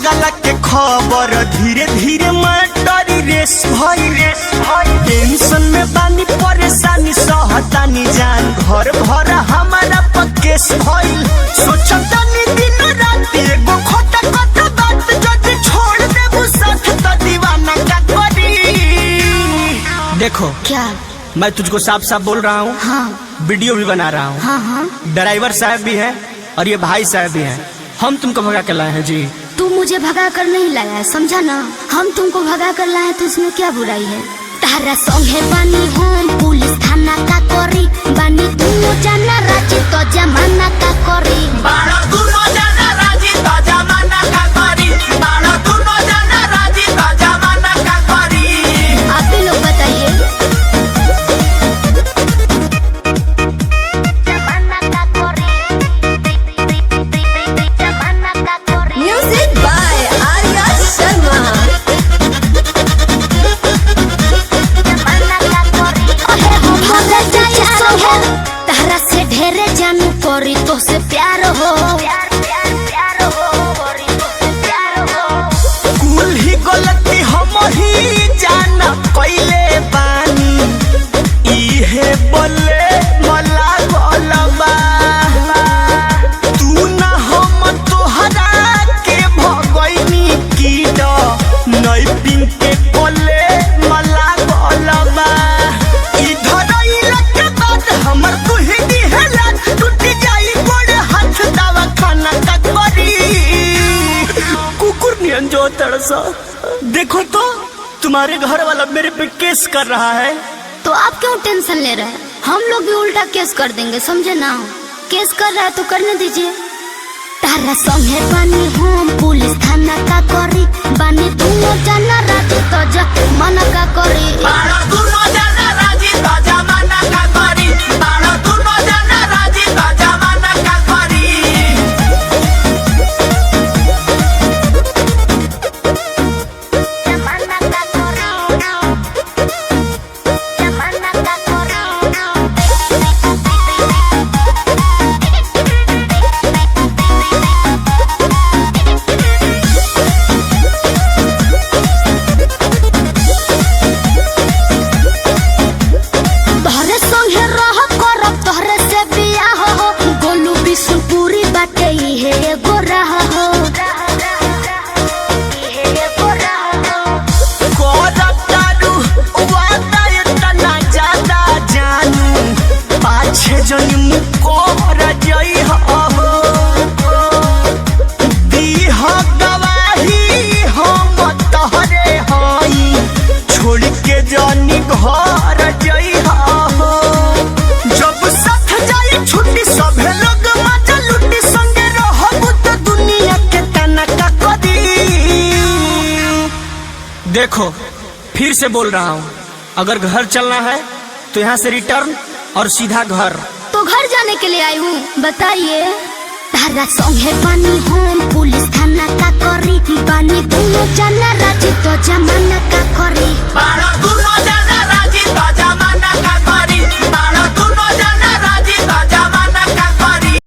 पगला के खबर धीरे धीरे मैटरी रेस भइल। टेंशन में बानी परेशानी सहतानी जान घर भर हमारा पकेस भइल। सोचतानी दिन रात एगो खोटा खोटा बात जदी छोड़ देबू साथ त दीवाना का करी। देखो क्या मैं तुझको साफ साफ बोल रहा हूँ। हाँ वीडियो भी बना रहा हूँ। हाँ ड्राइवर साहब भी हैं और ये भाई साहब भी हैं। हम तुमको भगा के लाए हैं जी। तू मुझे भगा कर नहीं लाया है, समझा ना। हम तुमको भगा कर लाए तो इसमें क्या बुराई है। तारा संगे बानी हम पुलिस थाना का करी, बानी दोनों जाना राजी तो जमाना का करी। बाड़ा दोनों जाना राजी तो जमाना का करी। बाड़ा दोनों जाना राजी तो जमाना का करी। आप ही लोग बताइए। Music by Arya Sharma. तारा से ढेरे जानू करी तो से प्यार हो। कुल ही गलती हम ही जाना कइले बानी। इहे बोले मला गलबा तू ना हम तोहरा के भगइनी कीड नई पिन के कोले मला गलबा। इधर इला के बाद हमर तू ही दिहला टूट जाई बड़े हाथ दवा खाना का करी। कुकुर नियन जो तड़सा देखो तो तुम्हारे घर वाला मेरे पे केस कर रहा है। तो आप क्यों टेंशन ले रहे हैं, हम लोग भी उल्टा केस कर देंगे, समझे ना। केस कर रहा है तो करने दीजिए। तारा संगे बानी हम पुलिस थाना का करी, बानी दोनों जाना राजी तो जमाना का करी। बाड़ा दोनों जाना राजी तो जमाना का करी। बाड़ा दोनों जाना राजी तो जमाना का करी। तोहरे संगे रह करब तोहरे से बियाह हो। गोलू बिशुनपुरी बाटे इहे एगो राह हो। कोरतारू वादा इतना ज्यादा जानू पाछे जन्म को रजई हो। दीह गवाही हम तोहरे हई छोड़ के जानी घर जई हो। जब साथ जाई छुट्टी सभे लोग मजा लुटी संगे रहबू तो दुनिया के तना का करी। देखो फिर से बोल रहा हूँ, अगर घर चलना है तो यहाँ से रिटर्न और सीधा घर। तो घर जाने के लिए आई हूँ, बताइए। तारा संगे बानी हम पुलिस थाना का करी, बानी दोनों जाना राजी तो जमाना का करी। बाड़ा दोनों जाना राजी तो